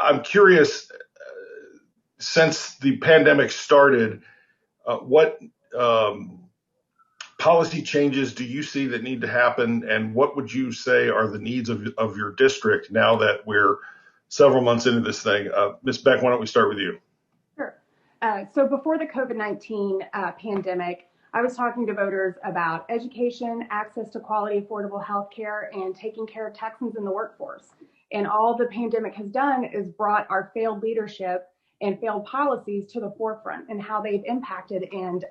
I'm curious, since the pandemic started, what policy changes do you see that need to happen, and what would you say are the needs of your district now that we're several months into this thing? Ms. Beck, why don't we start with you? Sure. So before the COVID-19 pandemic, I was talking to voters about education, access to quality, affordable health care, and taking care of Texans in the workforce. And all the pandemic has done is brought our failed leadership and failed policies to the forefront, and how they've impacted and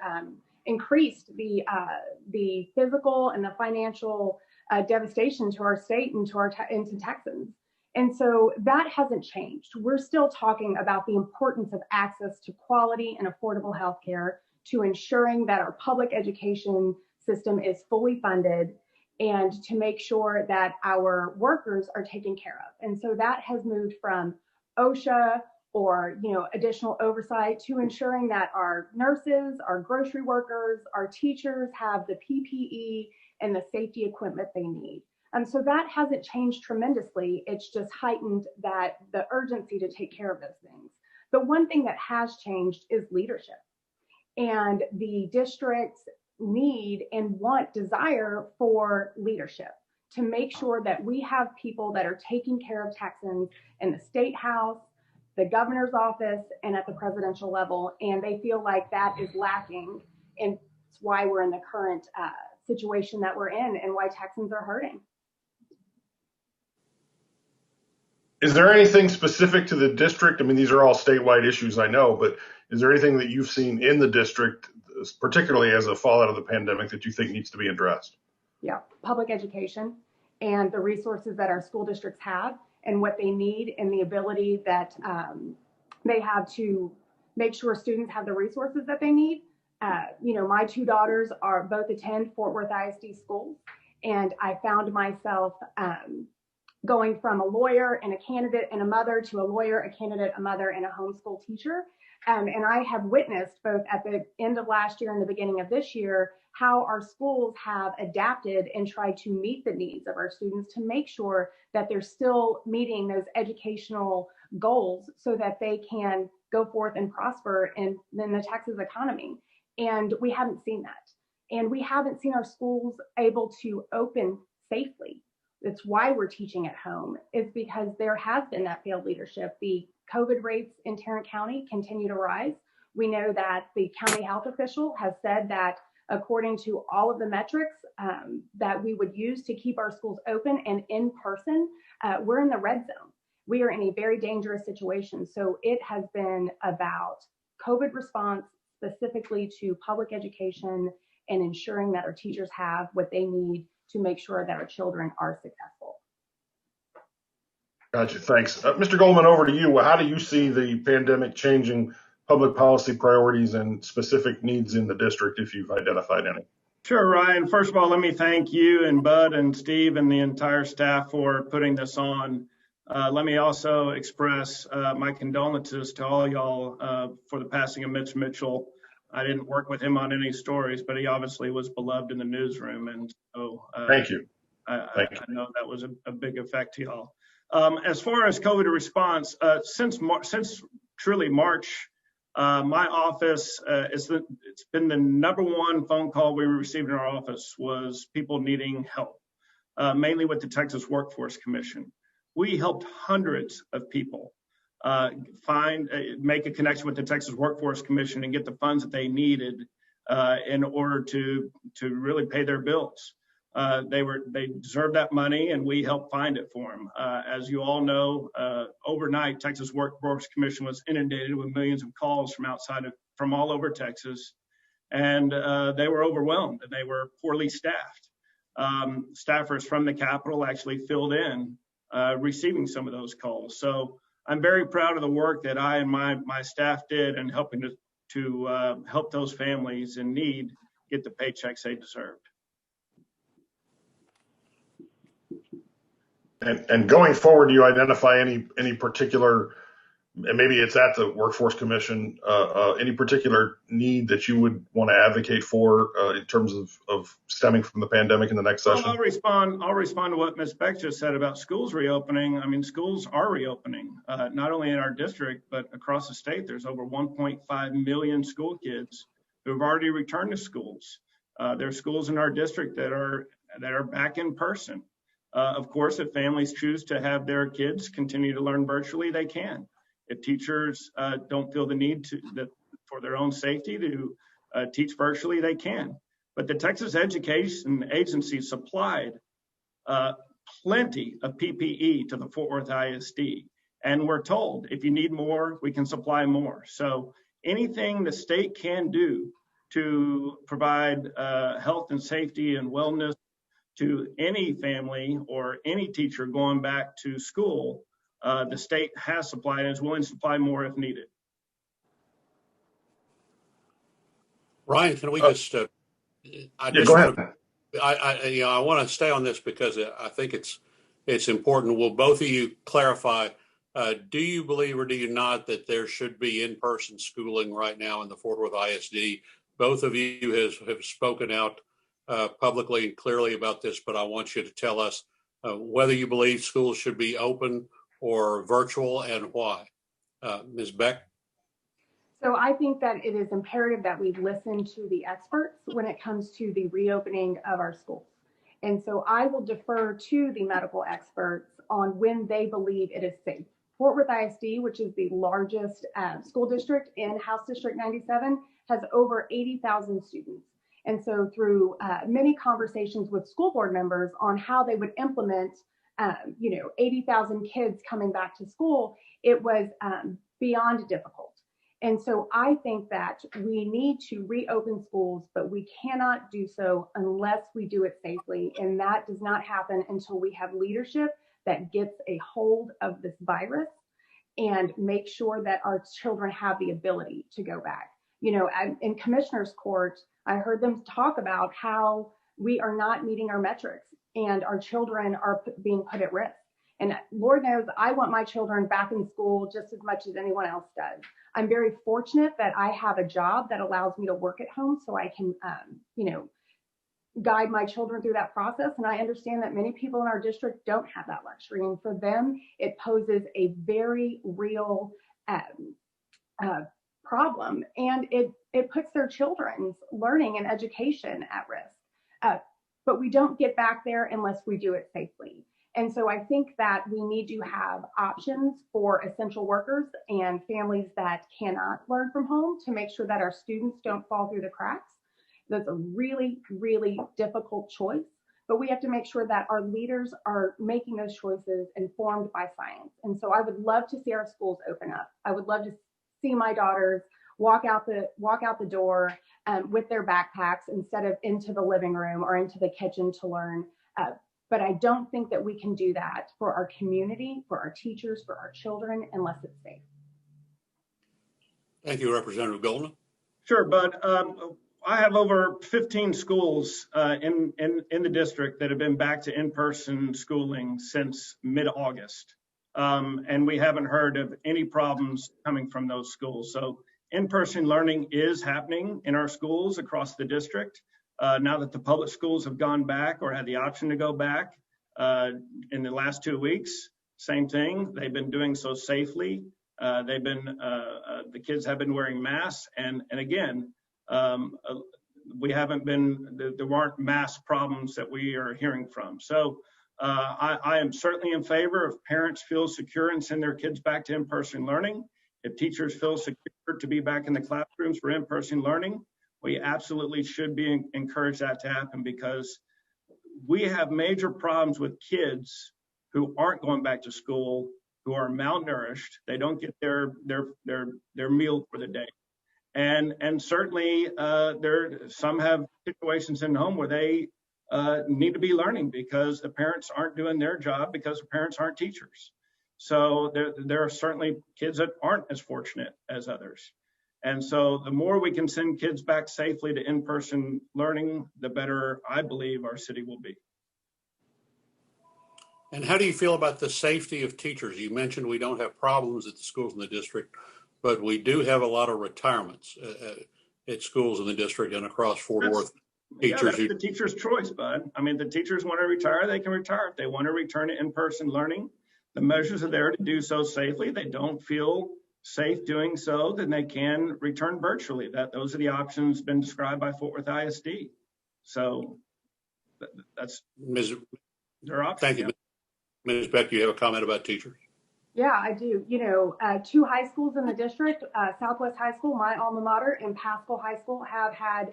increased the physical and the financial devastation to our state and to Texans. And so that hasn't changed. We're still talking about the importance of access to quality and affordable health care, to ensuring that our public education system is fully funded, and to make sure that our workers are taken care of. And so that has moved from OSHA or additional oversight to ensuring that our nurses, our grocery workers, our teachers have the PPE and the safety equipment they need. So that hasn't changed tremendously. It's just heightened the urgency to take care of those things. The one thing that has changed is leadership. And the districts need and desire for leadership to make sure that we have people that are taking care of Texans in the state house, the governor's office, and at the presidential level. And they feel like that is lacking. And it's why we're in the current situation that we're in, and why Texans are hurting. Is there anything specific to the district? I mean, these are all statewide issues, I know, but is there anything that you've seen in the district, particularly as a fallout of the pandemic, that you think needs to be addressed? Yeah, public education and the resources that our school districts have and what they need, and the ability that they have to make sure students have the resources that they need. My two daughters both attend Fort Worth ISD schools, and I found myself going from a lawyer and a candidate and a mother to a lawyer, a candidate, a mother, and a homeschool teacher. And I have witnessed both at the end of last year and the beginning of this year how our schools have adapted and tried to meet the needs of our students to make sure that they're still meeting those educational goals so that they can go forth and prosper in the Texas economy. And we haven't seen that. And we haven't seen our schools able to open safely. That's why we're teaching at home, is because there has been that failed leadership. The COVID rates in Tarrant County continue to rise. We know that the county health official has said that according to all of the metrics that we would use to keep our schools open and in person, we're in the red zone. We are in a very dangerous situation. So it has been about COVID response, specifically to public education, and ensuring that our teachers have what they need to make sure that our children are successful. Gotcha, thanks. Mr. Goldman, over to you. How do you see the pandemic changing public policy priorities and specific needs in the district, if you've identified any? Sure, Ryan. First of all, let me thank you and Bud and Steve and the entire staff for putting this on. Let me also express my condolences to all y'all for the passing of Mitch Mitchell. I didn't work with him on any stories, but he obviously was beloved in the newsroom. And so thank you. I know that was a big effect to y'all. As far as COVID response, since truly March, my office, it's been the #1 phone call we received in our office was people needing help, mainly with the Texas Workforce Commission. We helped hundreds of people make a connection with the Texas Workforce Commission and get the funds that they needed in order to really pay their bills. They deserved that money, and we helped find it for them. As you all know, overnight, Texas Workforce Commission was inundated with millions of calls from all over Texas, and they were overwhelmed and they were poorly staffed. Staffers from the Capitol actually filled in receiving some of those calls. So I'm very proud of the work that I and my staff did in helping to help those families in need get the paychecks they deserved. And going forward, do you identify any particular and maybe it's at the Workforce Commission, any particular need that you would want to advocate for in terms of stemming from the pandemic in the next session? Well, I'll respond to what Ms. Beck just said about schools reopening. I mean, schools are reopening, not only in our district, but across the state. There's over 1.5 million school kids who have already returned to schools. There are schools in our district that are back in person. Of course, if families choose to have their kids continue to learn virtually, they can. If teachers don't feel the need for their own safety to teach virtually, they can. But the Texas Education Agency supplied plenty of PPE to the Fort Worth ISD. And we're told if you need more, we can supply more. So anything the state can do to provide health and safety and wellness to any family or any teacher going back to school, the state has supplied and is willing to supply more if needed. Ryan, can we just? Go ahead. I want to stay on this because I think it's important. Will both of you clarify? Do you believe or do you not that there should be in-person schooling right now in the Fort Worth ISD? Both of you have spoken out publicly and clearly about this, but I want you to tell us whether you believe schools should be open or virtual and why. Ms. Beck? So I think that it is imperative that we listen to the experts when it comes to the reopening of our schools. And so I will defer to the medical experts on when they believe it is safe. Fort Worth ISD, which is the largest school district in House District 97, has over 80,000 students. And so through many conversations with school board members on how they would implement 80,000 kids coming back to school, it was beyond difficult. And so I think that we need to reopen schools, but we cannot do so unless we do it safely. And that does not happen until we have leadership that gets a hold of this virus and make sure that our children have the ability to go back. You know, in Commissioner's Court, I heard them talk about how we are not meeting our metrics and our children are being put at risk. And Lord knows I want my children back in school just as much as anyone else does. I'm very fortunate that I have a job that allows me to work at home so I can, guide my children through that process. And I understand that many people in our district don't have that luxury. And for them, it poses a very real problem. And it puts their children's learning and education at risk. But we don't get back there unless we do it safely. And so I think that we need to have options for essential workers and families that cannot learn from home to make sure that our students don't fall through the cracks. That's a really, really difficult choice, but we have to make sure that our leaders are making those choices informed by science. And so I would love to see our schools open up. I would love to see my daughters walk out the door with their backpacks instead of into the living room or into the kitchen to learn. But I don't think that we can do that for our community, for our teachers, for our children, unless it's safe. Thank you, Representative Golden. Sure, but I have over 15 schools in the district that have been back to in-person schooling since mid-August. And we haven't heard of any problems coming from those schools. So in-person learning is happening in our schools across the district. Now that the public schools have gone back or had the option to go back in the last 2 weeks, same thing. They've been doing so safely. The kids have been wearing masks. And again, there weren't mass problems that we are hearing from. So I am certainly in favor if parents feel secure and send their kids back to in-person learning. If teachers feel secure to be back in the classrooms for in-person learning, we absolutely should be encouraged that to happen, because we have major problems with kids who aren't going back to school, who are malnourished. They don't get their meal for the day. And certainly some have situations in home where they need to be learning because the parents aren't doing their job because the parents aren't teachers. So there are certainly kids that aren't as fortunate as others. And so the more we can send kids back safely to in-person learning, the better I believe our city will be. And how do you feel about the safety of teachers? You mentioned we don't have problems at the schools in the district, but we do have a lot of retirements at schools in the district and across Fort Worth. That's the teacher's choice, bud. I mean, the teachers want to retire, they can retire. If they want to return to in-person learning, the measures are there to do so safely. They don't feel safe doing so, then they can return virtually. Those are the options been described by Fort Worth ISD. So that's their option. Thank you. Yeah. Ms. Beck, you have a comment about teachers? Yeah, I do. You know, 2 high schools in the district, Southwest High School, my alma mater, and Pascal High School have had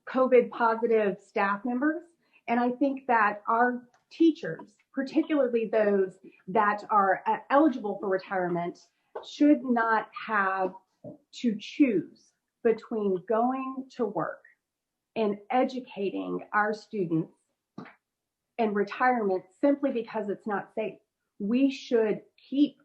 COVID positive staff members. And I think that our teachers, particularly those that are eligible for retirement, should not have to choose between going to work and educating our students and retirement simply because it's not safe. We should keep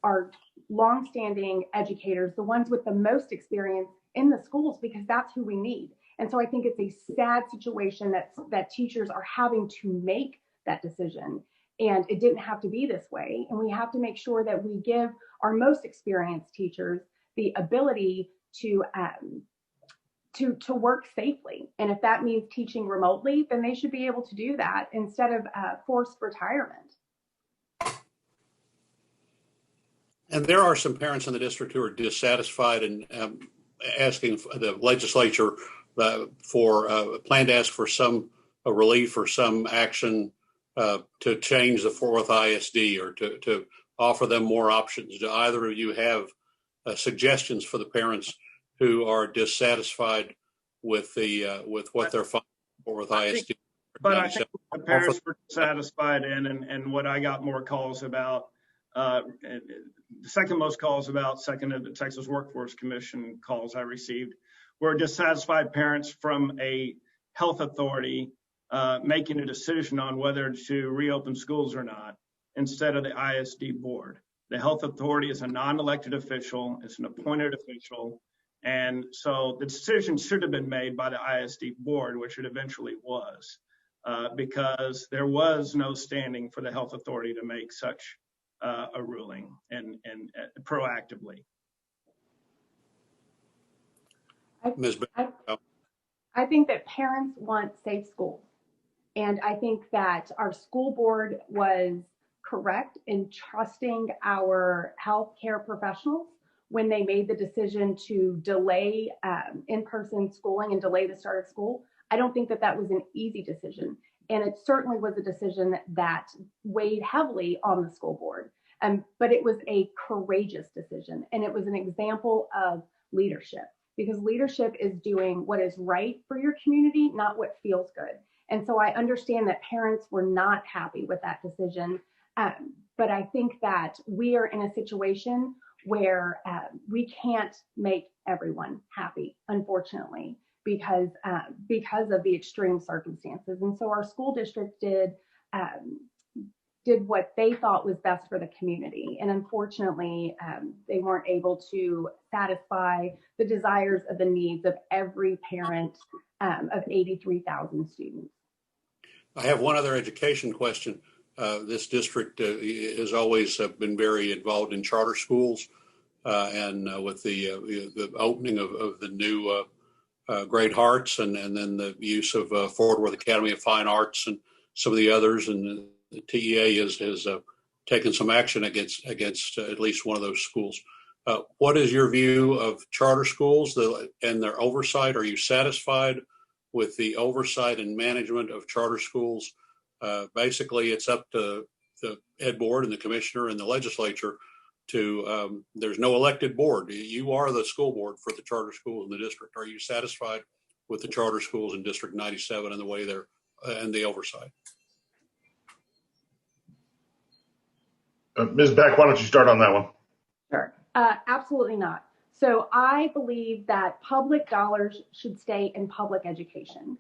our longstanding educators, the ones with the most experience in the schools, because that's who we need. And so I think it's a sad situation that teachers are having to make that decision. And it didn't have to be this way. And we have to make sure that we give our most experienced teachers the ability to work safely. And if that means teaching remotely, then they should be able to do that instead of forced retirement. And there are some parents in the district who are dissatisfied and asking the legislature plan to ask for some relief or some action to change the Fort Worth ISD or to offer them more options. Do either of you have suggestions for the parents who are dissatisfied with what they're finding Fort Worth ISD? But I think the parents were satisfied and what I got more calls about, the second most calls about, second of the Texas Workforce Commission calls I received, were dissatisfied parents from a health authority making a decision on whether to reopen schools or not instead of the ISD board. The health authority is a non-elected official, it's an appointed official. And so the decision should have been made by the ISD board, which it eventually was, because there was no standing for the health authority to make such a ruling and proactively. I think that parents want safe schools. And I think that our school board was correct in trusting our healthcare professionals when they made the decision to delay in-person schooling and delay the start of school. I don't think that that was an easy decision. And it certainly was a decision that weighed heavily on the school board. But it was a courageous decision. And it was an example of leadership, because leadership is doing what is right for your community, not what feels good. And so I understand that parents were not happy with that decision. But I think that we are in a situation where we can't make everyone happy, unfortunately, because of the extreme circumstances. And so our school district did what they thought was best for the community. And unfortunately, they weren't able to satisfy the desires of the needs of every parent of 83,000 students. I have one other education question. This district has always been very involved in charter schools, and with the opening of the new Great Hearts, and then the use of Fort Worth Academy of Fine Arts and some of the others, and the TEA has taken some action against at least one of those schools. What is your view of charter schools and their oversight? Are you satisfied with the oversight and management of charter schools? Basically, it's up to the Ed Board and the commissioner and the legislature to, there's no elected board. You are the school board for the charter schools in the district. Are you satisfied with the charter schools in District 97 and the way they're, and the oversight? Ms. Beck, why don't you start on that one? Sure. Absolutely not. So I believe that public dollars should stay in public education.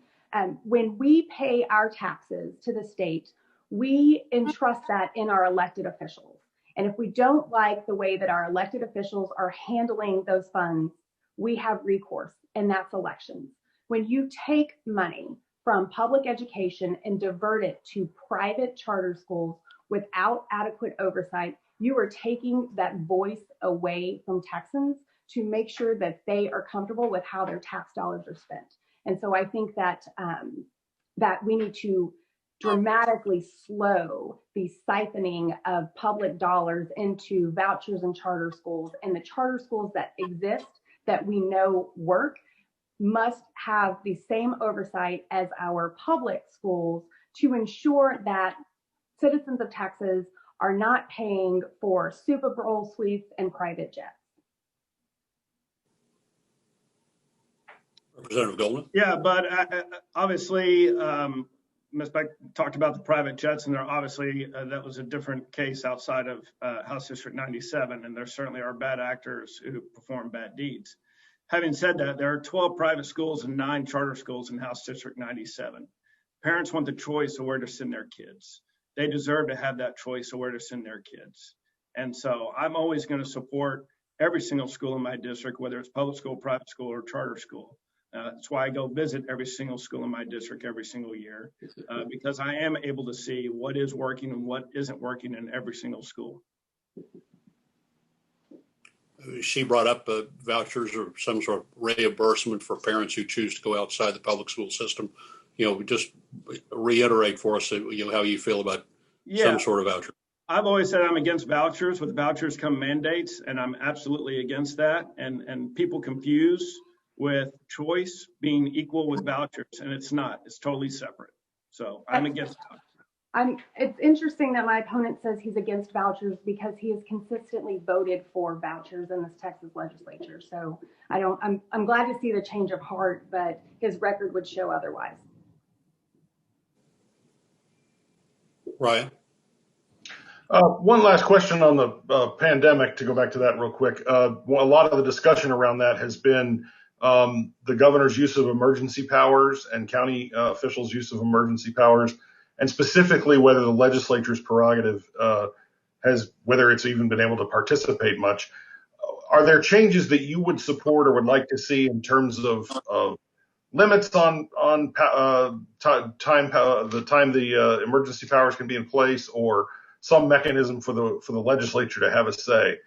When we pay our taxes to the state, we entrust that in our elected officials. And if we don't like the way that our elected officials are handling those funds, we have recourse, and that's elections. When you take money from public education and divert it to private charter schools without adequate oversight, you are taking that voice away from Texans to make sure that they are comfortable with how their tax dollars are spent. And so I think that that we need to dramatically slow the siphoning of public dollars into vouchers and charter schools. And the charter schools that exist that we know work must have the same oversight as our public schools to ensure that citizens of Texas are not paying for Super Bowl suites and private jets. Representative Goldman? Yeah, but obviously, Ms. Beck talked about the private jets, and there obviously that was a different case outside of House District 97, and there certainly are bad actors who perform bad deeds. Having said that, there are 12 private schools and 9 charter schools in House District 97. Parents want the choice of where to send their kids. They deserve to have that choice of where to send their kids. And so I'm always going to support every single school in my district, whether it's public school, private school, or charter school. That's why I go visit every single school in my district every single year, because I am able to see what is working and what isn't working in every single school. She brought up vouchers or some sort of reimbursement for parents who choose to go outside the public school system. Just reiterate for us, how you feel about some sort of voucher. I've always said I'm against vouchers. With vouchers come mandates, and I'm absolutely against that. And people confuse with choice being equal with vouchers, and it's not. It's totally separate. So I'm against vouchers. It's interesting that my opponent says he's against vouchers because he has consistently voted for vouchers in this Texas legislature. So I'm glad to see the change of heart, but his record would show otherwise. Ryan? One last question on the pandemic, to go back to that real quick. A lot of the discussion around that has been the governor's use of emergency powers and county officials' use of emergency powers, and specifically whether the legislature's prerogative whether it's even been able to participate much. Are there changes that you would support or would like to see in terms of limits on the time the emergency powers can be in place, or some mechanism for the legislature to have a say?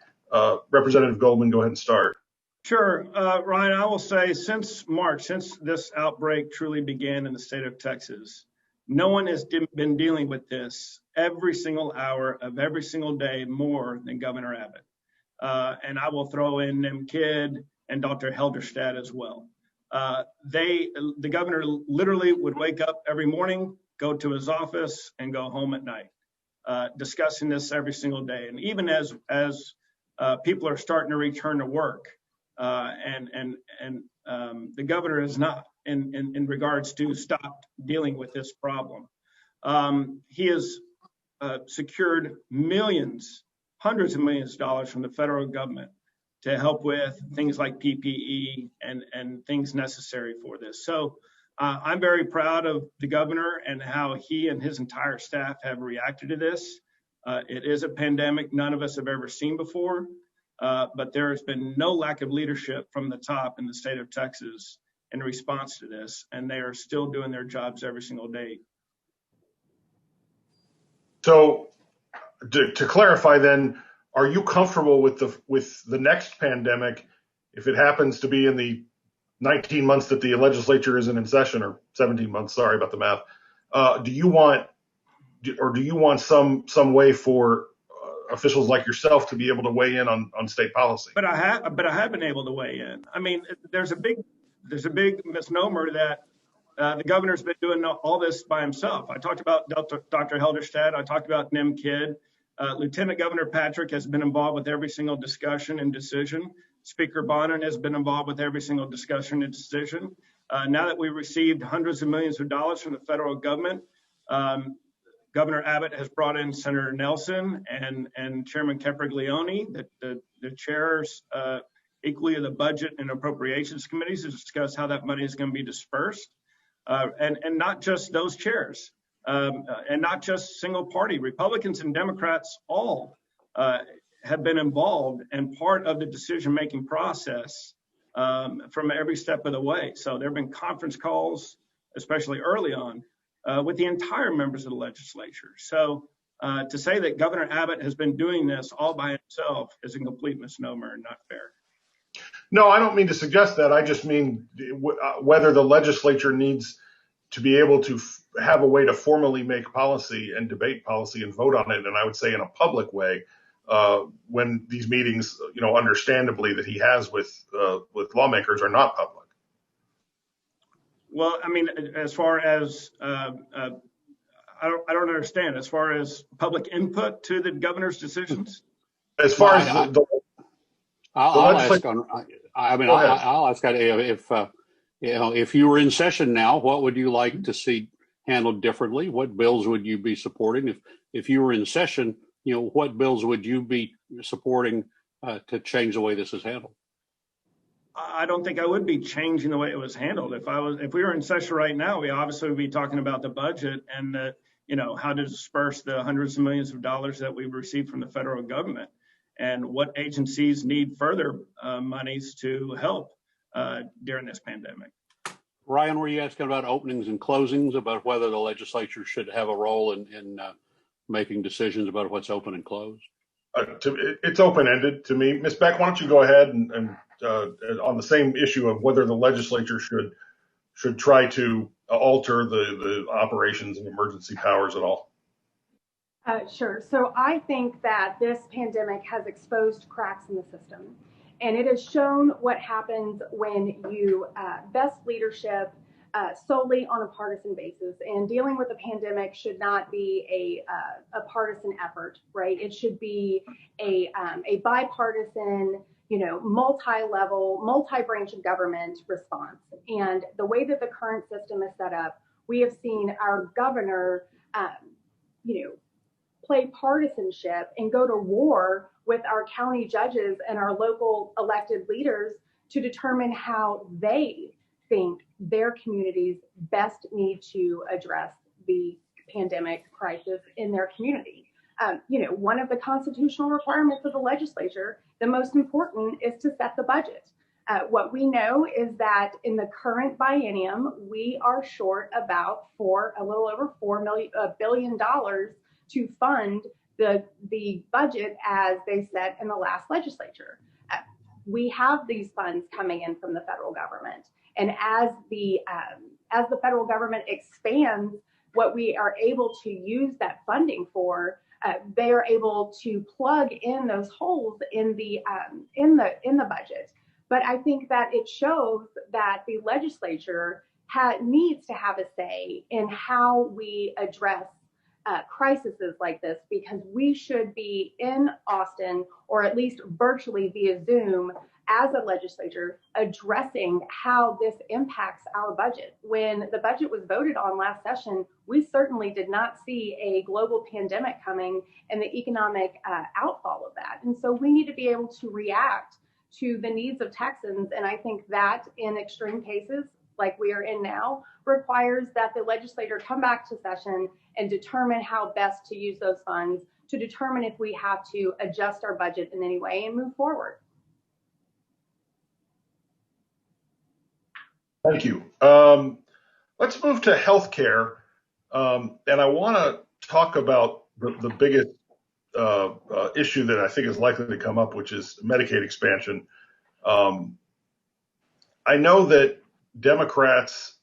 Representative Goldman, go ahead and start. Sure. Ryan, I will say since March, since this outbreak truly began in the state of Texas, no one has been dealing with this every single hour of every single day more than Governor Abbott. And I will throw in Nim Kidd and Dr. Helderstadt as well. The governor literally would wake up every morning, go to his office, and go home at night, discussing this every single day. And even as people are starting to return to work, the governor is not in regards to stop dealing with this problem. He has secured millions, hundreds of millions of dollars from the federal government to help with things like PPE and things necessary for this. So I'm very proud of the governor and how he and his entire staff have reacted to this. It is a pandemic none of us have ever seen before. But there has been no lack of leadership from the top in the state of Texas in response to this, and they are still doing their jobs every single day. So, to clarify, then, are you comfortable with the next pandemic, if it happens to be in the 19 months that the legislature isn't in session, or 17 months? Sorry about the math. Do you want some way for officials like yourself to be able to weigh in on state policy? But I have been able to weigh in. I mean, there's a big misnomer that the governor's been doing all this by himself. I talked about Dr. Helderstadt. I talked about Nim Kidd. Lieutenant Governor Patrick has been involved with every single discussion and decision. Speaker Bonin has been involved with every single discussion and decision. Now that we've received hundreds of millions of dollars from the federal government, Governor Abbott has brought in Senator Nelson and Chairman Capriglione, the chairs equally of the Budget and Appropriations Committees, to discuss how that money is going to be dispersed. And not just those chairs, and not just single party. Republicans and Democrats all have been involved and part of the decision-making process from every step of the way. So there have been conference calls especially early on, with the entire members of the legislature. So to say that Governor Abbott has been doing this all by himself is a complete misnomer and not fair. No, I don't mean to suggest that. I just mean whether the legislature needs to be able to have a way to formally make policy and debate policy and vote on it. And I would say in a public way, when these meetings, understandably that he has with lawmakers are not public. Well, I mean, as far as I don't understand. As far as public input to the governor's decisions, as far as I'll ask if you were in session now, what would you like to see handled differently? What bills would you be supporting? If you were in session, what bills would you be supporting to change the way this is handled? I don't think I would be changing the way it was handled. If we were in session right now, we obviously would be talking about the budget and how to disperse the hundreds of millions of dollars that we've received from the federal government, and what agencies need further monies to help during this pandemic. Ryan, were you asking about openings and closings, about whether the legislature should have a role in making decisions about what's open and closed? It's open-ended to me. Ms. Beck, why don't you go ahead and on the same issue of whether the legislature should try to alter the operations and emergency powers at all? Sure. So I think that this pandemic has exposed cracks in the system, and it has shown what happens when you vest leadership solely on a partisan basis. And dealing with a pandemic should not be a partisan effort, right? It should be a bipartisan, multi-level, multi-branch of government response. And the way that the current system is set up, we have seen our governor, play partisanship and go to war with our county judges and our local elected leaders to determine how they think their communities best need to address the pandemic crisis in their community. One of the constitutional requirements of the legislature, the most important, is to set the budget. What we know is that in the current biennium, we are short about a little over $4 billion to fund the budget as they set in the last legislature. We have these funds coming in from the federal government, and as the federal government expands what we are able to use that funding for, they are able to plug in those holes in the budget. But I think that it shows that the legislature needs to have a say in how we address crises like this, because we should be in Austin, or at least virtually via Zoom, as a legislature addressing how this impacts our budget. When the budget was voted on last session, we certainly did not see a global pandemic coming and the economic outfall of that. And so we need to be able to react to the needs of Texans. And I think that in extreme cases, like we are in now, requires that the legislator come back to session and determine how best to use those funds, to determine if we have to adjust our budget in any way and move forward. Thank you. Let's move to healthcare. And I want to talk about the biggest issue that I think is likely to come up, which is Medicaid expansion. I know that Democrats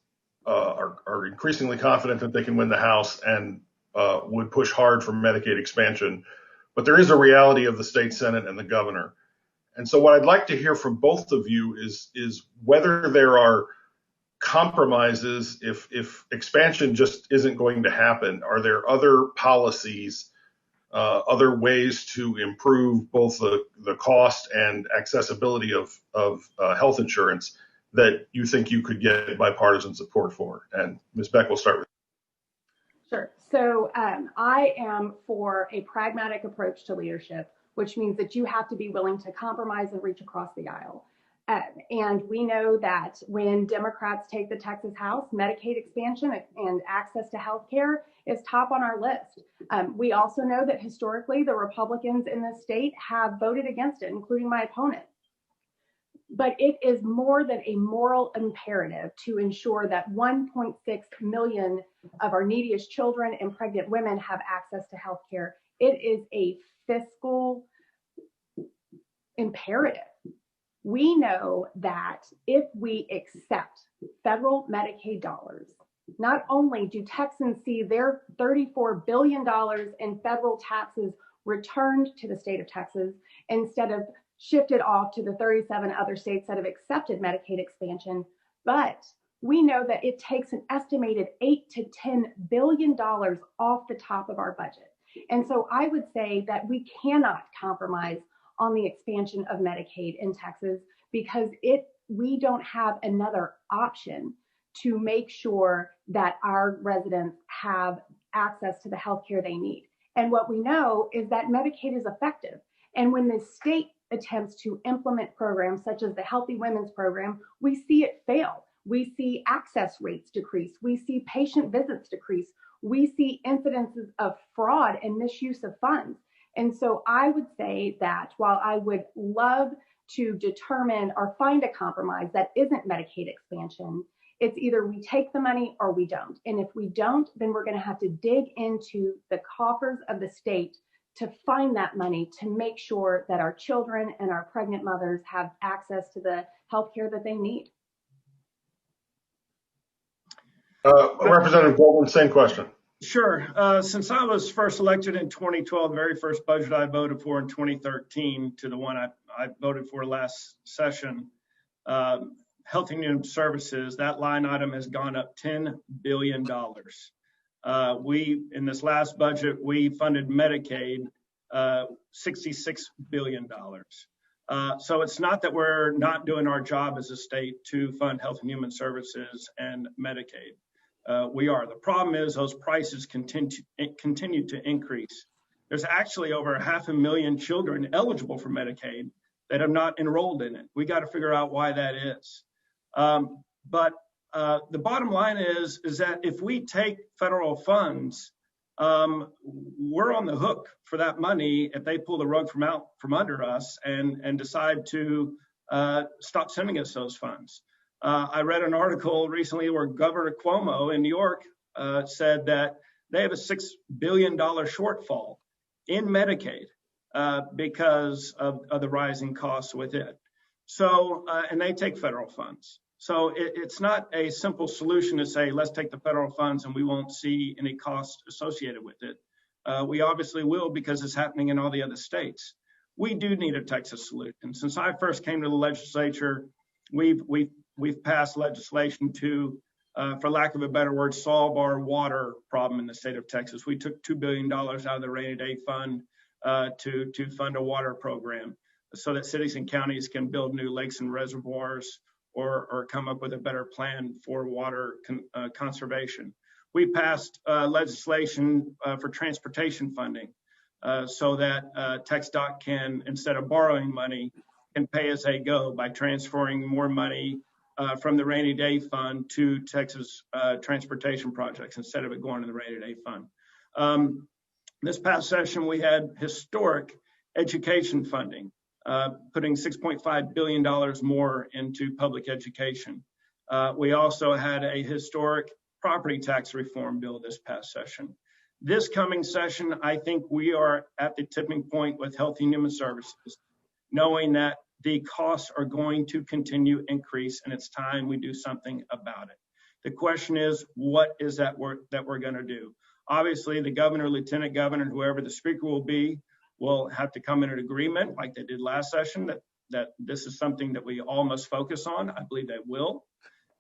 are increasingly confident that they can win the House and would push hard for Medicaid expansion. But there is a reality of the state Senate and the governor. And so what I'd like to hear from both of you is whether there are compromises if expansion just isn't going to happen. Are there other policies, other ways to improve both the cost and accessibility of health insurance that you think you could get bipartisan support for? And Ms. Beck, we'll start with you. Sure. So I am for a pragmatic approach to leadership, which means that you have to be willing to compromise and reach across the aisle. And we know that when Democrats take the Texas House, Medicaid expansion and access to health care is top on our list. We also know that historically the Republicans in this state have voted against it, including my opponent. But it is more than a moral imperative to ensure that 1.6 million of our neediest children and pregnant women have access to health care. It is a fiscal imperative. We know that if we accept federal Medicaid dollars, not only do Texans see their $34 billion in federal taxes returned to the state of Texas instead of shifted off to the 37 other states that have accepted Medicaid expansion, but we know that it takes an estimated $8 to $10 billion off the top of our budget. And so I would say that we cannot compromise on the expansion of Medicaid in Texas because we don't have another option to make sure that our residents have access to the health care they need. And what we know is that Medicaid is effective. And when the state attempts to implement programs such as the Healthy Women's Program, we see it fail. We see access rates decrease. We see patient visits decrease. We see incidences of fraud and misuse of funds. And so I would say that while I would love to determine or find a compromise that isn't Medicaid expansion, it's either we take the money or we don't. And if we don't, then we're going to have to dig into the coffers of the state to find that money to make sure that our children and our pregnant mothers have access to the health care that they need. Representative Goldman, same question. Sure. Since I was first elected in 2012, the very first budget I voted for in 2013 to the one I voted for last session, Health and Human Services, that line item has gone up $10 billion. In this last budget, we funded Medicaid $66 billion. So it's not that we're not doing our job as a state to fund Health and Human Services and Medicaid. We are. The problem is those prices continue to increase. There's actually over 500,000 children eligible for Medicaid that have not enrolled in it. We got to figure out why that is. But the bottom line is that if we take federal funds, we're on the hook for that money if they pull the rug from under us and decide to stop sending us those funds. I read an article recently where Governor Cuomo in New York said that they have a $6 billion shortfall in Medicaid because of the rising costs with it. So, and they take federal funds. So it's not a simple solution to say, let's take the federal funds and we won't see any cost associated with it. We obviously will because it's happening in all the other states. We do need a Texas solution. Since I first came to the legislature, we've passed legislation to, for lack of a better word, solve our water problem in the state of Texas. We took $2 billion out of the rainy day fund to fund a water program so that cities and counties can build new lakes and reservoirs or come up with a better plan for water conservation. We passed legislation for transportation funding so that TxDOT can, instead of borrowing money, can pay as they go by transferring more money from the rainy day fund to Texas transportation projects instead of it going to the rainy day fund. This past session, we had historic education funding, putting $6.5 billion more into public education. We also had a historic property tax reform bill this past session. This coming session, I think we are at the tipping point with Health and Human Services, knowing that the costs are going to continue to increase and it's time we do something about it. The question is, what is that we're going to do? Obviously, the governor, lieutenant governor, whoever the speaker will be, will have to come in an agreement like they did last session that this is something that we all must focus on. I believe they will.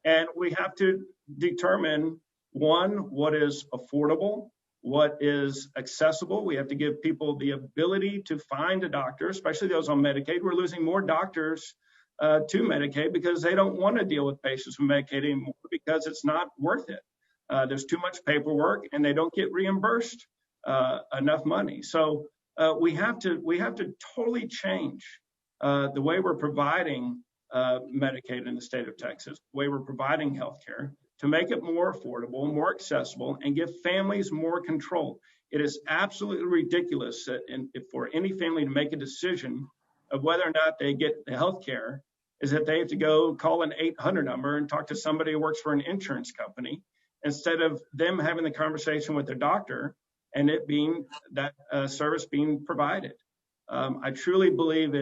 And we have to determine, one, what is affordable, what is accessible. We have to give people the ability to find a doctor, especially those on Medicaid. We're losing more doctors to Medicaid because they don't want to deal with patients with Medicaid anymore because it's not worth it. There's too much paperwork and they don't get reimbursed enough money. So we have to totally change the way we're providing Medicaid in the state of Texas, the way we're providing healthcare, to make it more affordable, more accessible, and give families more control. It is absolutely ridiculous that for any family to make a decision of whether or not they get the health care is that they have to go call an 800 number and talk to somebody who works for an insurance company instead of them having the conversation with their doctor and it being that service being provided. I truly believe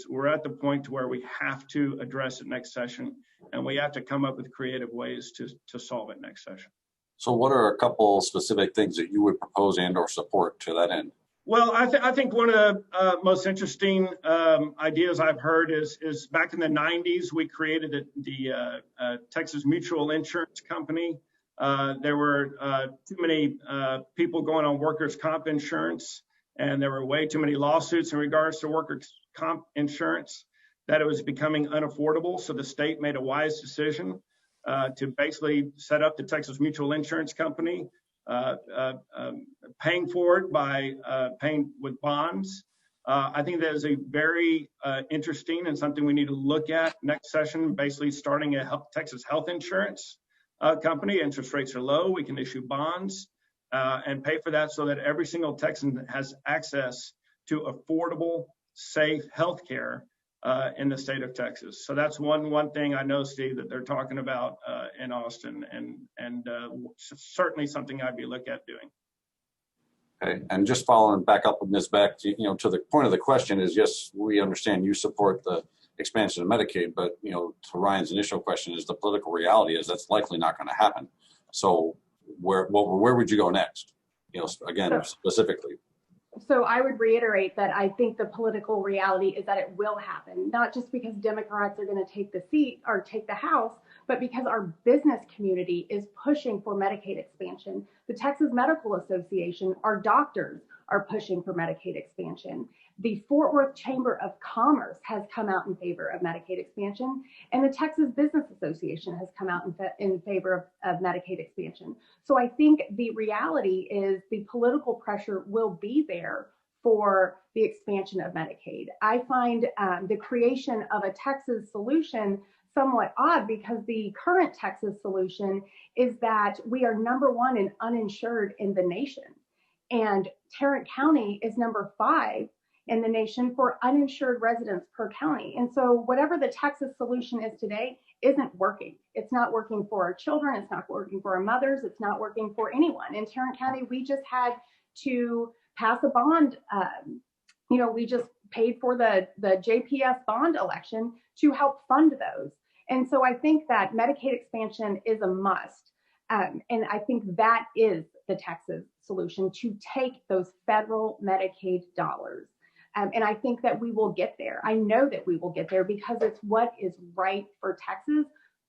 we're at the point to where we have to address it next session, and we have to come up with creative ways to solve it next session. So what are a couple specific things that you would propose and or support to that end? Well, I think one of the most interesting ideas I've heard is back in the 90s, we created the Texas Mutual Insurance Company. There were too many people going on workers' comp insurance, and there were way too many lawsuits in regards to workers' comp insurance that it was becoming unaffordable. So the state made a wise decision to basically set up the Texas Mutual Insurance Company, paying for it by paying with bonds. I think that is a very interesting and something we need to look at next session, basically starting a Texas health insurance company. Interest rates are low. We can issue bonds and pay for that so that every single Texan has access to affordable, safe health care in the state of Texas. So that's one thing I know, Steve, that they're talking about in Austin, and certainly something I'd be looking at doing. Okay, and just following back up with Ms. Beck, to the point of the question is, yes, we understand you support the expansion of Medicaid, but to Ryan's initial question is the political reality is that's likely not going to happen. So where would you go next? Again, specifically. So I would reiterate that I think the political reality is that it will happen, not just because Democrats are going to take the seat or take the House, but because our business community is pushing for Medicaid expansion. The Texas Medical Association, our doctors are pushing for Medicaid expansion. The Fort Worth Chamber of Commerce has come out in favor of Medicaid expansion, and the Texas Business Association has come out in favor of Medicaid expansion. So I think the reality is the political pressure will be there for the expansion of Medicaid. I find the creation of a Texas solution somewhat odd because the current Texas solution is that we are #1 in uninsured in the nation. And Tarrant County is #5 in the nation for uninsured residents per county. And so whatever the Texas solution is today isn't working. It's not working for our children. It's not working for our mothers. It's not working for anyone. In Tarrant County, we just had to pass a bond. We just paid for the JPS bond election to help fund those. And so I think that Medicaid expansion is a must. And I think that is the Texas solution, to take those federal Medicaid dollars. And I think that we will get there. I know that we will get there because it's what is right for Texas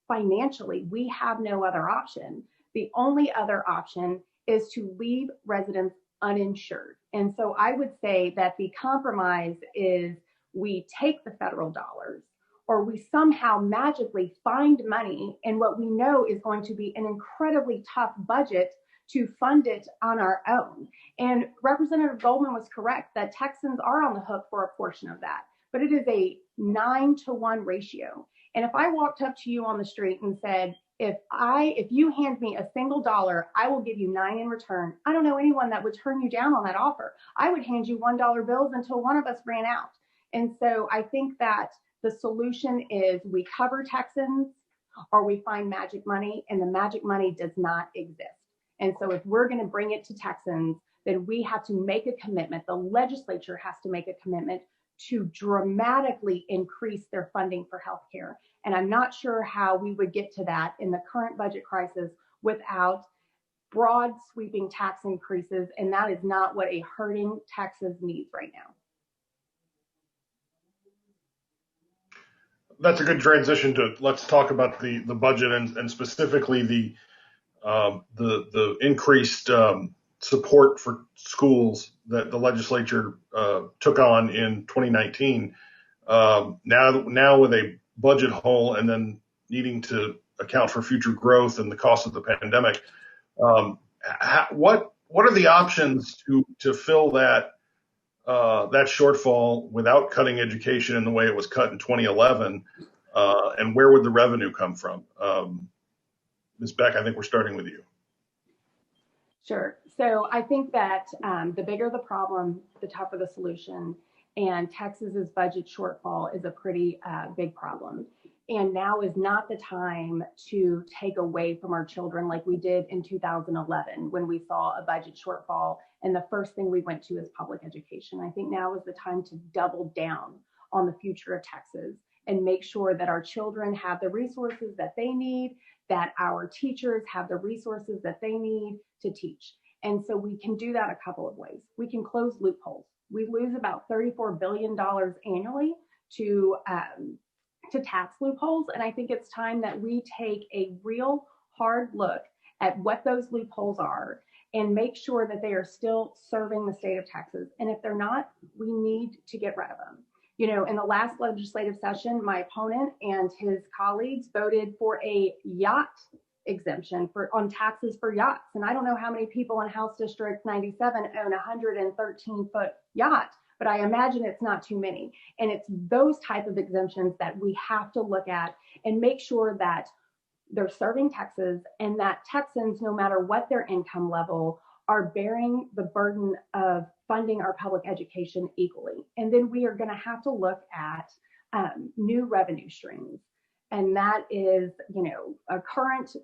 financially. We have no other option. The only other option is to leave residents uninsured. And so I would say that the compromise is we take the federal dollars, or we somehow magically find money in what we know is going to be an incredibly tough budget to fund it on our own. And Representative Goldman was correct that Texans are on the hook for a portion of that, but it is a 9-to-1 ratio. And if I walked up to you on the street and said, if you hand me a single dollar, I will give you 9 in return, I don't know anyone that would turn you down on that offer. I would hand you $1 bills until one of us ran out. And so I think that the solution is we cover Texans or we find magic money, and the magic money does not exist. And so if we're going to bring it to Texans, then we have to make a commitment. The legislature has to make a commitment to dramatically increase their funding for healthcare. And I'm not sure how we would get to that in the current budget crisis without broad sweeping tax increases. And that is not what a hurting Texas needs right now. That's a good transition to let's talk about the budget and specifically the increased support for schools that the legislature took on in 2019. Now with a budget hole and then needing to account for future growth and the cost of the pandemic, what are the options to fill that shortfall without cutting education in the way it was cut in 2011? And where would the revenue come from? Ms. Beck, I think we're starting with you. Sure. So I think that the bigger the problem, the tougher the solution. and Texas's budget shortfall is a pretty big problem. And now is not the time to take away from our children like we did in 2011 when we saw a budget shortfall and the first thing we went to is public education. I think now is the time to double down on the future of Texas and make sure that our children have the resources that they need, that our teachers have the resources that they need to teach. And so we can do that a couple of ways. We can close loopholes. We lose about $34 billion annually to tax loopholes. And I think it's time that we take a real hard look at what those loopholes are and make sure that they are still serving the state of Texas. And if they're not, we need to get rid of them. You know, in the last legislative session, my opponent and his colleagues voted for a yacht exemption on taxes for yachts. And I don't know how many people in House District 97 own a 113-foot yacht, but I imagine it's not too many. And it's those type of exemptions that we have to look at and make sure that they're serving Texas and that Texans, no matter what their income level, are bearing the burden of funding our public education equally. And then we are going to have to look at new revenue streams. And that is, you know,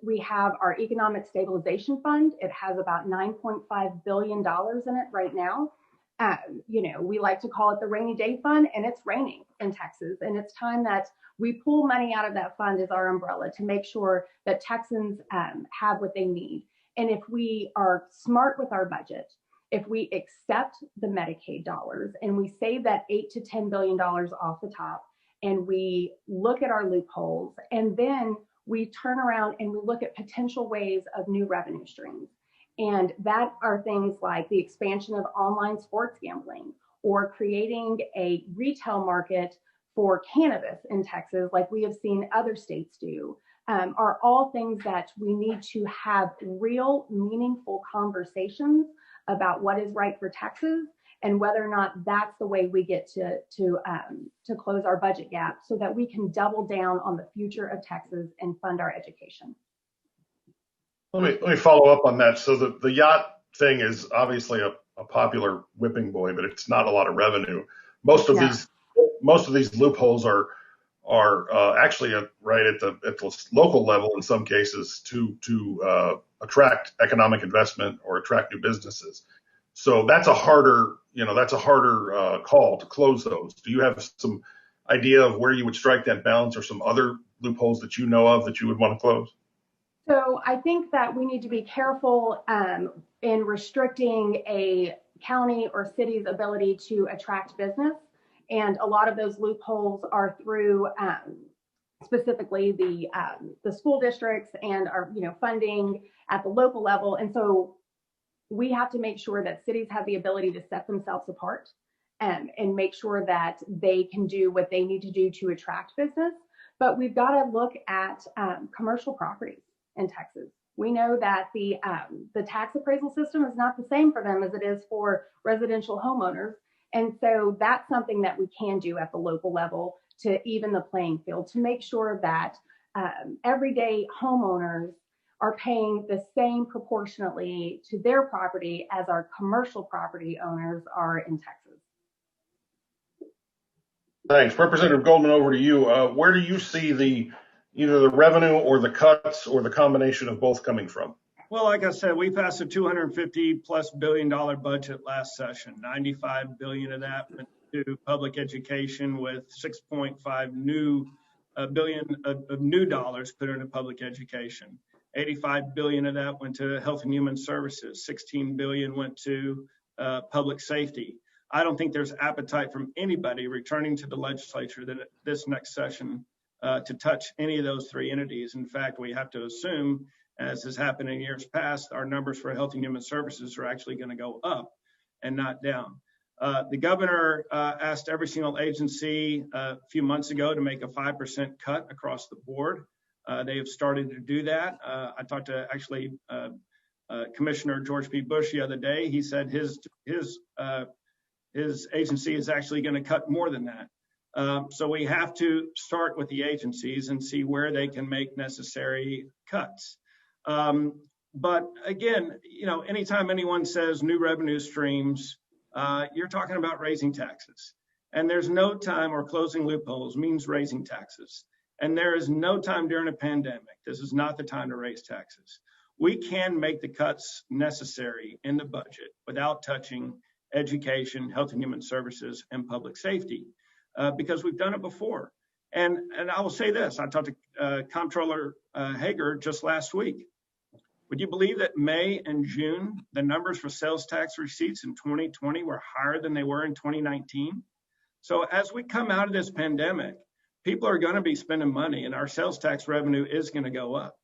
we have our Economic Stabilization Fund. It has about $9.5 billion in it right now. You know, we like to call it the rainy day fund, and it's raining in Texas. And it's time that we pull money out of that fund as our umbrella to make sure that Texans have what they need. And if we are smart with our budget, if we accept the Medicaid dollars and we save that $8 to $10 billion off the top, and we look at our loopholes, and then we turn around and we look at potential ways of new revenue streams. And that are things like the expansion of online sports gambling or creating a retail market for cannabis in Texas, like we have seen other states do, are all things that we need to have real, meaningful conversations about what is right for Texas and whether or not that's the way we get to close our budget gap so that we can double down on the future of Texas and fund our education. Let me follow up on that. So the yacht thing is obviously a popular whipping boy, but it's not a lot of revenue. Most of these loopholes are actually right at the local level in some cases to attract economic investment or attract new businesses. So that's a harder call to close those. Do you have some idea of where you would strike that balance or some other loopholes that you know of that you would want to close? So I think that we need to be careful in restricting a county or city's ability to attract business. And a lot of those loopholes are through specifically the school districts and our funding at the local level. And so we have to make sure that cities have the ability to set themselves apart and make sure that they can do what they need to do to attract business. But we've got to look at commercial properties in Texas. We know that the tax appraisal system is not the same for them as it is for residential homeowners. And so that's something that we can do at the local level to even the playing field, to make sure that everyday homeowners are paying the same proportionately to their property as our commercial property owners are in Texas. Thanks. Representative Goldman, over to you. Where do you see either the revenue or the cuts or the combination of both coming from? Well, like I said, we passed a $250+ billion budget last session. $95 billion of that went to public education, with $6.5 billion of new dollars put into public education. $85 billion of that went to Health and Human Services. $16 billion went to public safety. I don't think there's appetite from anybody returning to the legislature this next session to touch any of those three entities. In fact, we have to assume, as has happened in years past, our numbers for Health and Human Services are actually going to go up and not down. The governor asked every single agency a few months ago to make a 5% cut across the board. They have started to do that. I talked to Commissioner George P. Bush the other day. He said his agency is actually going to cut more than that. So we have to start with the agencies and see where they can make necessary cuts. But again, anytime anyone says new revenue streams, you're talking about raising taxes. And there's no time, or closing loopholes means raising taxes. And there is no time during a pandemic. This is not the time to raise taxes. We can make the cuts necessary in the budget without touching education, health and human services, and public safety, because we've done it before. And I will say this, I talked to Comptroller Hager just last week. Would you believe that May and June, the numbers for sales tax receipts in 2020 were higher than they were in 2019? So as we come out of this pandemic, people are going to be spending money, and our sales tax revenue is going to go up.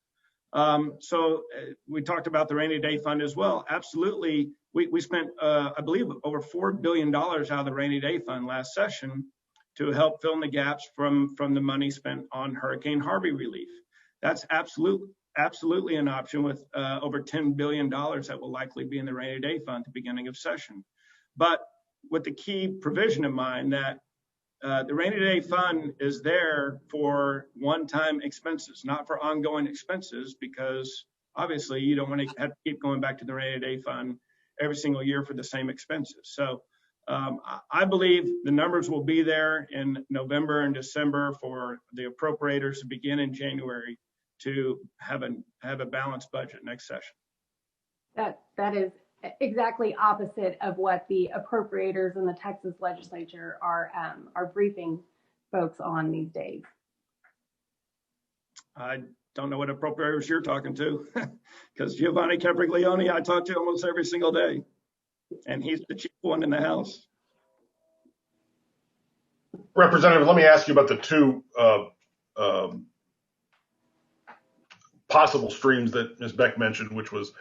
So we talked about the rainy day fund as well. Absolutely. We spent, I believe, over $4 billion out of the rainy day fund last session to help fill in the gaps from the money spent on Hurricane Harvey relief. That's absolutely an option, with over $10 billion that will likely be in the rainy day fund at the beginning of session. But with the key provision in mind that the rainy day fund is there for one-time expenses, not for ongoing expenses, because obviously you don't want to have to keep going back to the rainy day fund every single year for the same expenses. So I believe the numbers will be there in November and December for the appropriators to begin in January to have a balanced budget next session. That is exactly opposite of what the appropriators in the Texas legislature are briefing folks on these days. I don't know what appropriators you're talking to, because Giovanni Capriglione I talk to almost every single day, and he's the chief one in the House. Representative, let me ask you about the two possible streams that Ms. Beck mentioned, which was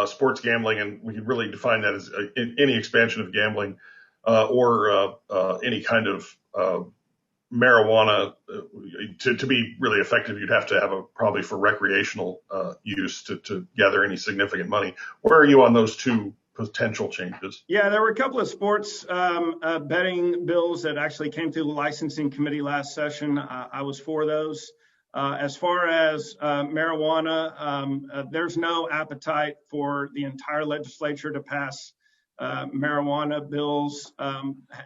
sports gambling, and we could really define that as any expansion of gambling or any kind of marijuana. To be really effective, you'd have to have probably for recreational use to gather any significant money. Where are you on those two potential changes? Yeah, there were a couple of sports betting bills that actually came through the licensing committee last session. I was for those. As far as marijuana, there's no appetite for the entire legislature to pass marijuana bills.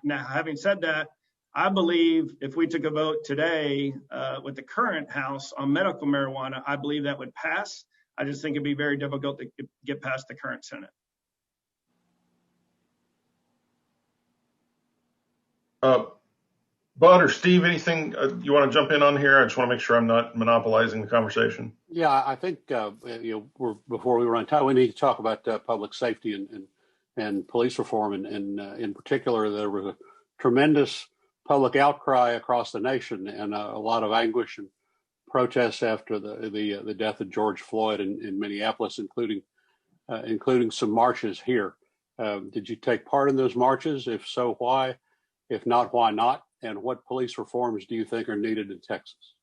Now, having said that, I believe if we took a vote today with the current House on medical marijuana, I believe that would pass. I just think it'd be very difficult to get past the current Senate. Bud or Steve, anything you want to jump in on here? I just want to make sure I'm not monopolizing the conversation. Yeah, I think before we run time, we need to talk about public safety and police reform, and in particular, there was a tremendous public outcry across the nation and a lot of anguish and protests after the death of George Floyd in Minneapolis, including some marches here. Did you take part in those marches? If so, why? If not, why not? And what police reforms do you think are needed in Texas?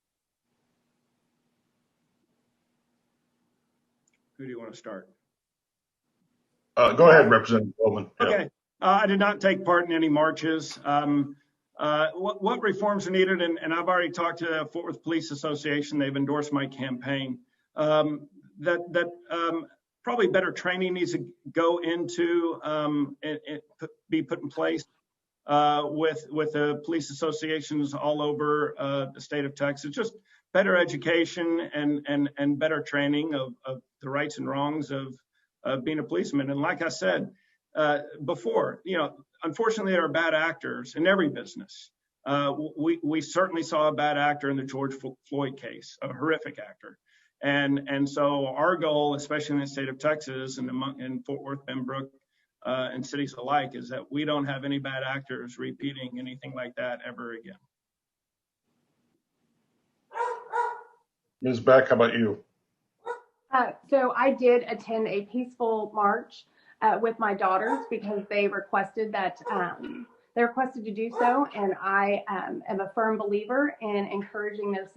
Who do you want to start? Go ahead, Representative Goldman. Okay. I did not take part in any marches. What reforms are needed? And I've already talked to the Fort Worth Police Association. They've endorsed my campaign. Probably better training needs to go into be put in place with the police associations all over the state of Texas. Just better education and better training of the rights and wrongs of being a policeman. And like I said before, unfortunately, there are bad actors in every business. We certainly saw a bad actor in the George Floyd case, a horrific actor. And so our goal, especially in the state of Texas and in Fort Worth, Pembroke, and cities alike, is that we don't have any bad actors repeating anything like that ever again. Ms. Beck, how about you? So I did attend a peaceful march with my daughters because they requested to do so, and I am a firm believer in encouraging their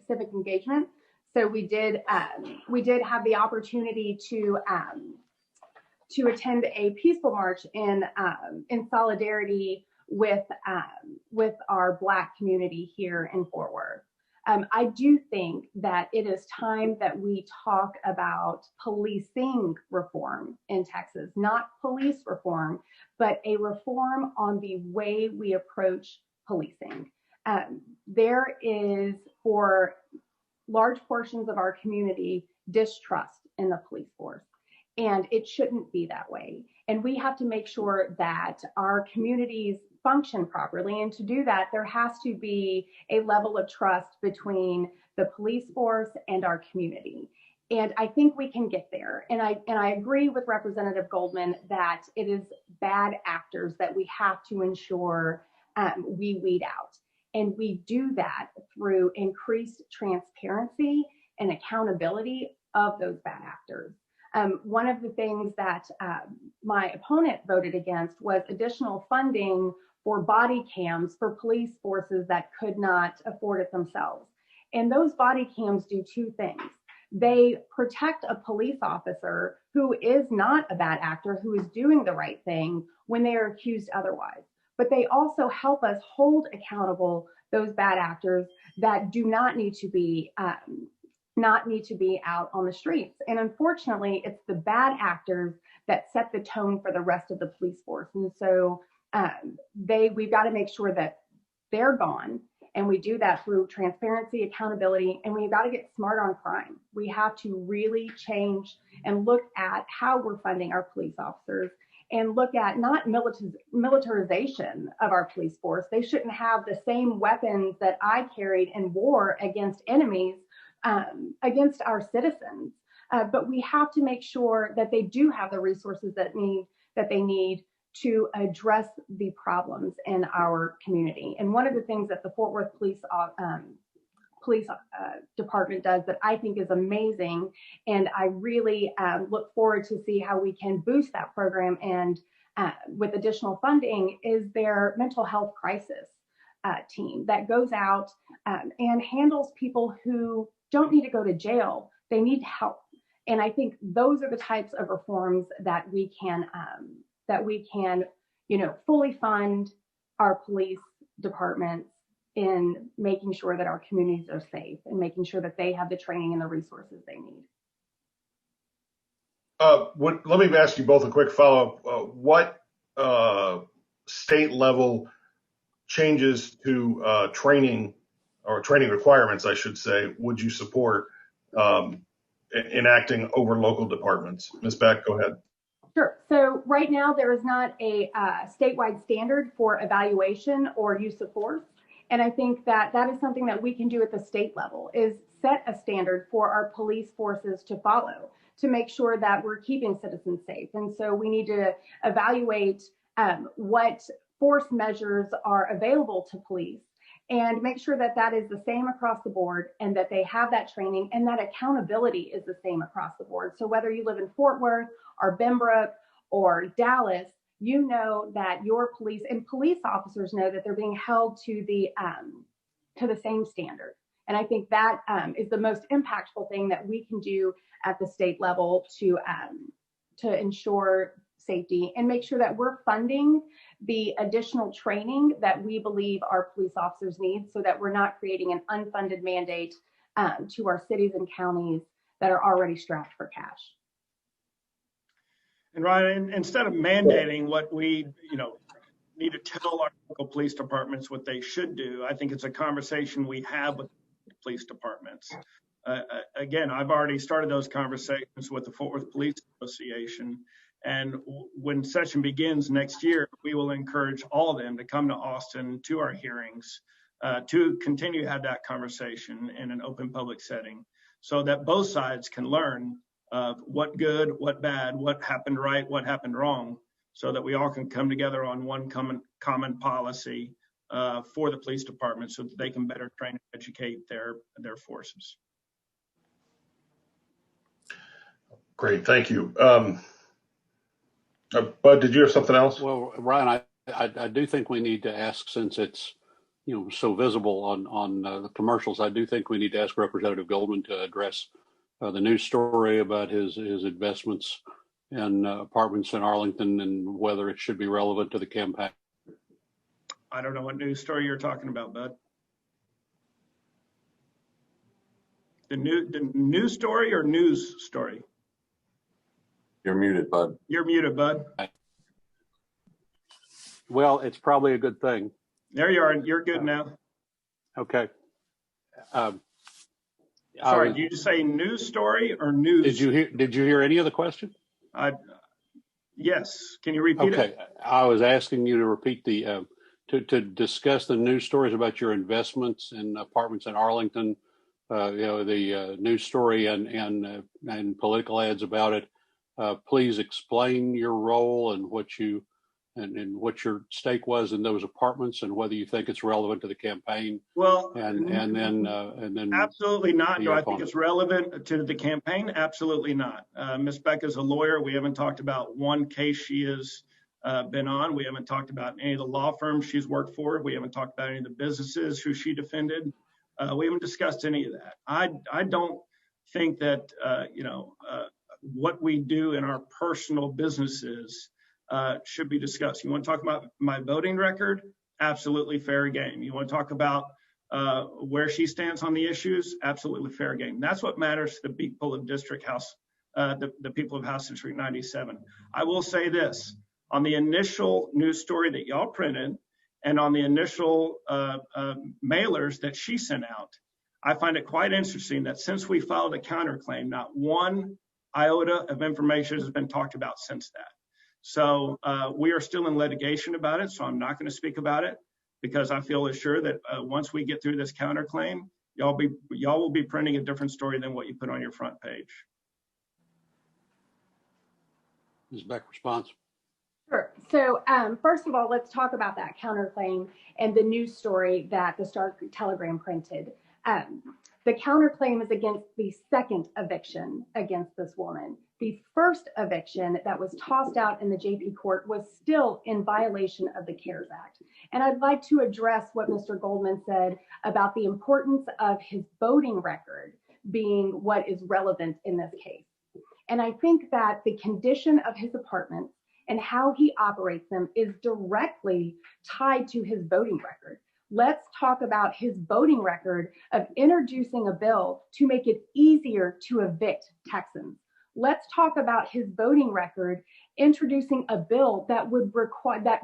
civic engagement. So we did have the opportunity to attend a peaceful march in solidarity with our Black community here in Fort Worth. I do think that it is time that we talk about policing reform in Texas, not police reform, but a reform on the way we approach policing. There is, for large portions of our community, distrust in the police force, and it shouldn't be that way. And we have to make sure that our communities function properly. And to do that, there has to be a level of trust between the police force and our community. And I think we can get there. And I agree with Representative Goldman that it is bad actors that we have to ensure we weed out. And we do that through increased transparency and accountability of those bad actors. One of the things that my opponent voted against was additional funding for body cams for police forces that could not afford it themselves. And those body cams do two things. They protect a police officer who is not a bad actor, who is doing the right thing when they are accused otherwise. But they also help us hold accountable those bad actors that do not need to be out on the streets. And unfortunately, it's the bad actors that set the tone for the rest of the police force. And so we've got to make sure that they're gone. And we do that through transparency, accountability, and we've got to get smart on crime. We have to really change and look at how we're funding our police officers and look at not militarization of our police force. They shouldn't have the same weapons that I carried in war against enemies, against our citizens. But we have to make sure that they do have the resources that they need to address the problems in our community. And one of the things that the Fort Worth Police Department does that I think is amazing, and I really look forward to see how we can boost that program and with additional funding, is their mental health crisis team that goes out and handles people who don't need to go to jail. They need help. And I think those are the types of reforms that we can fully fund our police departments in making sure that our communities are safe and making sure that they have the training and the resources they need. Let me ask you both a quick follow-up. What state level changes to training or training requirements, I should say, would you support enacting over local departments? Ms. Beck, go ahead. Sure. So right now there is not a statewide standard for evaluation or use of force. And I think that that is something that we can do at the state level, is set a standard for our police forces to follow to make sure that we're keeping citizens safe. And so we need to evaluate what force measures are available to police and make sure that that is the same across the board and that they have that training and that accountability is the same across the board. So whether you live in Fort Worth or Benbrook or Dallas, you know that your police and police officers know that they're being held to the same standard. And I think that is the most impactful thing that we can do at the state level to ensure safety and make sure that we're funding the additional training that we believe our police officers need, so that we're not creating an unfunded mandate to our cities and counties that are already strapped for cash. And Ryan, instead of mandating what we, need to tell our local police departments what they should do, I think it's a conversation we have with police departments. Again, I've already started those conversations with the Fort Worth Police Association. And when session begins next year, we will encourage all of them to come to Austin to our hearings to continue to have that conversation in an open public setting, so that both sides can learn what good, what bad, what happened right, what happened wrong, so that we all can come together on one common policy for the police department, so that they can better train and educate their forces. Great, thank you. Bud, did you have something else? Well, Ryan, I do think we need to ask, since it's so visible on the commercials, I do think we need to ask Representative Goldman to address the news story about his investments in apartments in Arlington and whether it should be relevant to the campaign. I don't know what news story you're talking about, Bud. The news story or news story? You're muted, bud. You're muted, bud. Well, it's probably a good thing. There you are. You're good now. Okay. Sorry, did you just say news story or news? Did you hear any of the question? Yes. Can you repeat it? Okay. I was asking you to repeat to discuss the news stories about your investments in apartments in Arlington, the news story and political ads about it. Please explain your role and what your stake was in those apartments and whether you think it's relevant to the campaign. Well, and then absolutely not. Do I think it's relevant to the campaign? Absolutely not. Ms. Beck is a lawyer. We haven't talked about one case she has been on. We haven't talked about any of the law firms she's worked for. We haven't talked about any of the businesses who she defended. We haven't discussed any of that. I don't think that what we do in our personal businesses should be discussed. You want to talk about my voting record? Absolutely fair game. You want to talk about where she stands on the issues? Absolutely fair game. That's what matters to the people of District House, the people of House District 97. I will say this, on the initial news story that y'all printed and on the initial mailers that she sent out, I find it quite interesting that since we filed a counterclaim, not one iota of information has been talked about since that. So we are still in litigation about it, so I'm not going to speak about it because I feel assured that once we get through this counterclaim, y'all will be printing a different story than what you put on your front page. Ms. Beck, response. Sure. So first of all, let's talk about that counterclaim and the news story that the Star Telegram printed. The counterclaim is against the second eviction against this woman. The first eviction that was tossed out in the JP court was still in violation of the CARES Act. And I'd like to address what Mr. Goldman said about the importance of his voting record being what is relevant in this case. And I think that the condition of his apartments and how he operates them is directly tied to his voting record. Let's talk about his voting record of introducing a bill to make it easier to evict Texans. Let's talk about his voting record introducing a bill that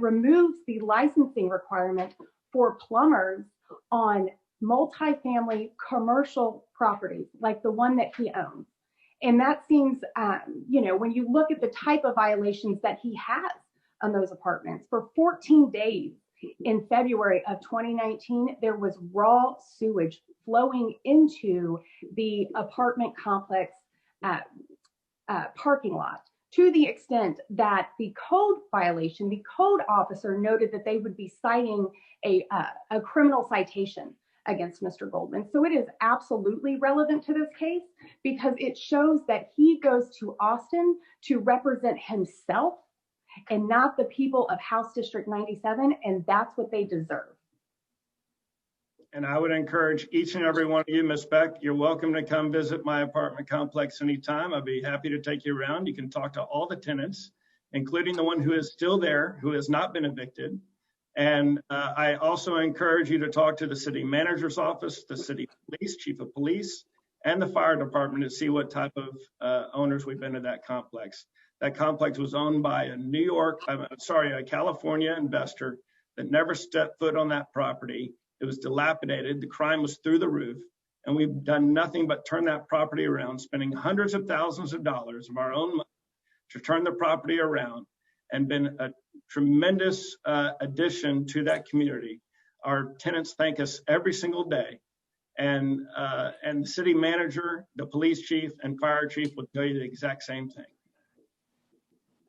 removes the licensing requirement for plumbers on multifamily commercial properties like the one that he owns. And that seems, when you look at the type of violations that he has on those apartments, for 14 days in February of 2019, there was raw sewage flowing into the apartment complex parking lot, to the extent that the code violation, the code officer noted that they would be citing a criminal citation against Mr. Goldman. So it is absolutely relevant to this case because it shows that he goes to Austin to represent himself and not the people of House District 97, and that's what they deserve. And I would encourage each and every one of you, Ms. Beck, you're welcome to come visit my apartment complex anytime. I'd be happy to take you around. You can talk to all the tenants, including the one who is still there, who has not been evicted. And I also encourage you to talk to the city manager's office, the city police, chief of police, and the fire department to see what type of owners we've been to that complex. That complex was owned by a California investor that never stepped foot on that property. It was dilapidated. The crime was through the roof. And we've done nothing but turn that property around, spending hundreds of thousands of dollars of our own money to turn the property around, and been a tremendous addition to that community. Our tenants thank us every single day. And the city manager, the police chief, and fire chief will tell you the exact same thing.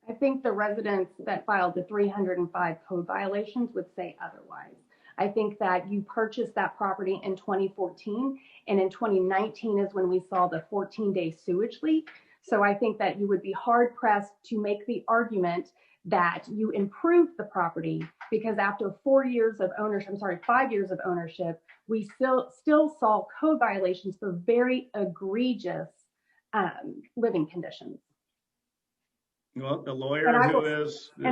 I think the residents that filed the 305 code violations would say otherwise. I think that you purchased that property in 2014, and in 2019 is when we saw the 14-day sewage leak. So I think that you would be hard pressed to make the argument that you improved the property because after 5 years of ownership, we still saw code violations for very egregious living conditions. Well, the lawyer and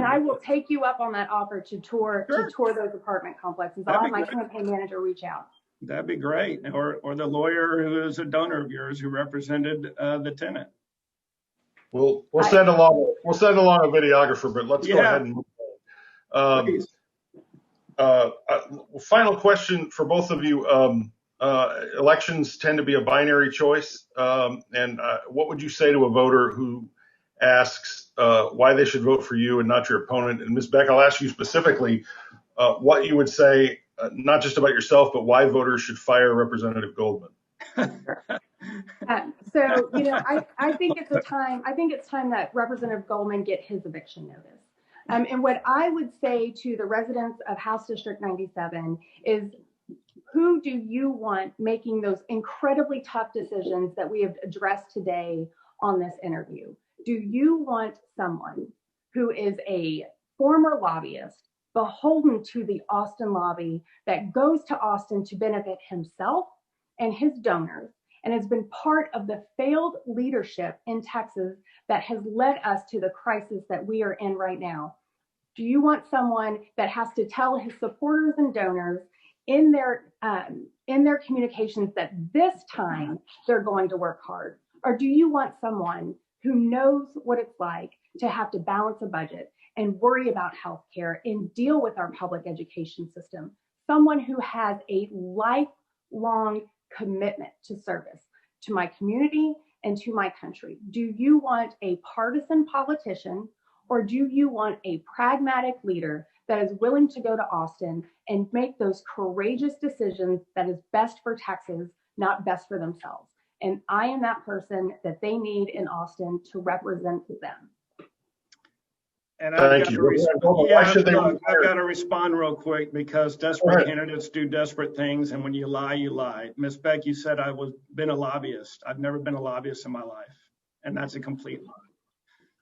I will take you up on that offer to tour those apartment complexes. I'll have my campaign manager reach out. That'd be great. Or the lawyer who is a donor of yours who represented the tenant. We'll send along a videographer, but let's go ahead and move on. Please. Final question for both of you. Elections tend to be a binary choice, and what would you say to a voter who asks why they should vote for you and not your opponent? And Ms. Beck, I'll ask you specifically what you would say, not just about yourself, but why voters should fire Representative Goldman. So, I think it's time that Representative Goldman get his eviction notice. And what I would say to the residents of House District 97 is, who do you want making those incredibly tough decisions that we have addressed today on this interview? Do you want someone who is a former lobbyist, beholden to the Austin lobby, that goes to Austin to benefit himself and his donors, and has been part of the failed leadership in Texas that has led us to the crisis that we are in right now? Do you want someone that has to tell his supporters and donors in their communications that this time they're going to work hard? Or do you want someone who knows what it's like to have to balance a budget and worry about healthcare and deal with our public education system? Someone who has a lifelong commitment to service to my community and to my country. Do you want a partisan politician, or do you want a pragmatic leader that is willing to go to Austin and make those courageous decisions that is best for Texas, not best for themselves? And I am that person that they need in Austin to represent them. And Thank you. I've got to respond real quick, because desperate candidates do desperate things, and when you lie, you lie. Ms. Beck, you said been a lobbyist. I've never been a lobbyist in my life, and that's a complete lie.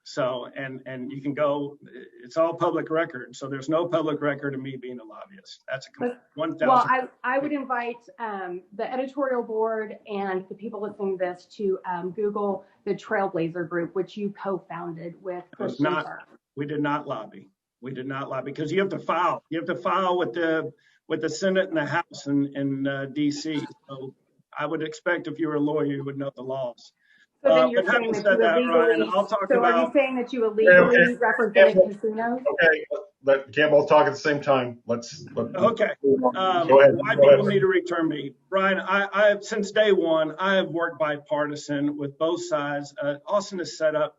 So, and you can go, it's all public record. So there's no public record of me being a lobbyist. That's a 1,000. Well, I would invite the editorial board and the people listening to this to Google the Trailblazer Group, which you co-founded with Christian Burke. We did not lobby. We did not lobby, because you have to file. You have to file with the Senate and the House in DC. So I would expect, if you were a lawyer, you would know the laws. So then you're saying that are you saying that you illegally represented casinos? Okay, but can't both talk at the same time. Okay. Go ahead. Why people need to return me, Brian? I since day one, I have worked bipartisan with both sides. Austin is set up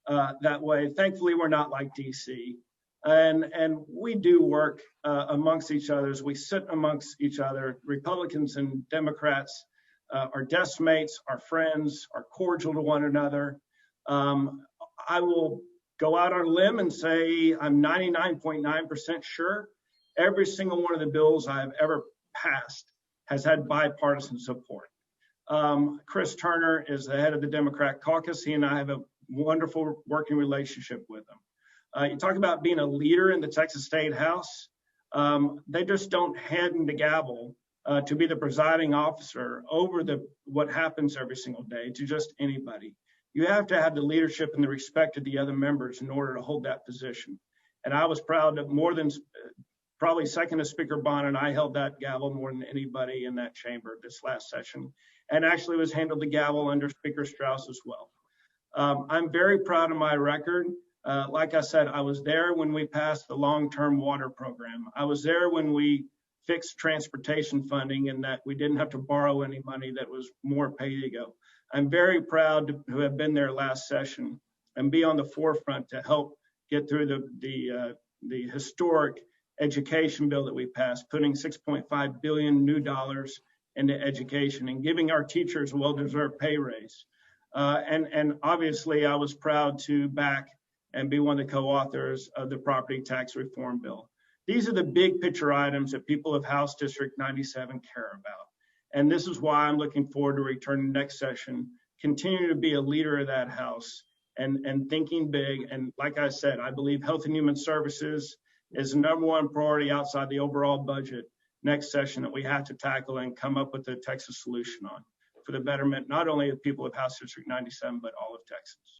that way. Thankfully, we're not like DC, and we do work amongst each other. We sit amongst each other. Republicans and Democrats are desk mates, are friends, are cordial to one another. I will go out on a limb and say I'm 99.9% sure every single one of the bills I've ever passed has had bipartisan support. Chris Turner is the head of the Democrat caucus. He and I have a wonderful working relationship with him. You talk about being a leader in the Texas State House. They just don't hand the gavel to be the presiding officer over what happens every single day to just anybody. You have to have the leadership and the respect of the other members in order to hold that position. And I was proud of, more than probably second to Speaker Bond, and I held that gavel more than anybody in that chamber this last session, and actually was handled the gavel under Speaker Strauss as well. I'm very proud of my record. Like I said, I was there when we passed the long-term water program. I was there when we fixed transportation funding, and that we didn't have to borrow any money, that was more pay to go. I'm very proud to have been there last session and be on the forefront to help get through the historic education bill that we passed, putting $6.5 billion new dollars into education and giving our teachers a well-deserved pay raise. And obviously, I was proud to back and be one of the co-authors of the property tax reform bill. These are the big picture items that people of House District 97 care about. And this is why I'm looking forward to returning next session, continue to be a leader of that House and thinking big. And like I said, I believe Health and Human Services is the #1 priority outside the overall budget next session that we have to tackle and come up with a Texas solution on for the betterment, not only of people of House District 97, but all of Texas.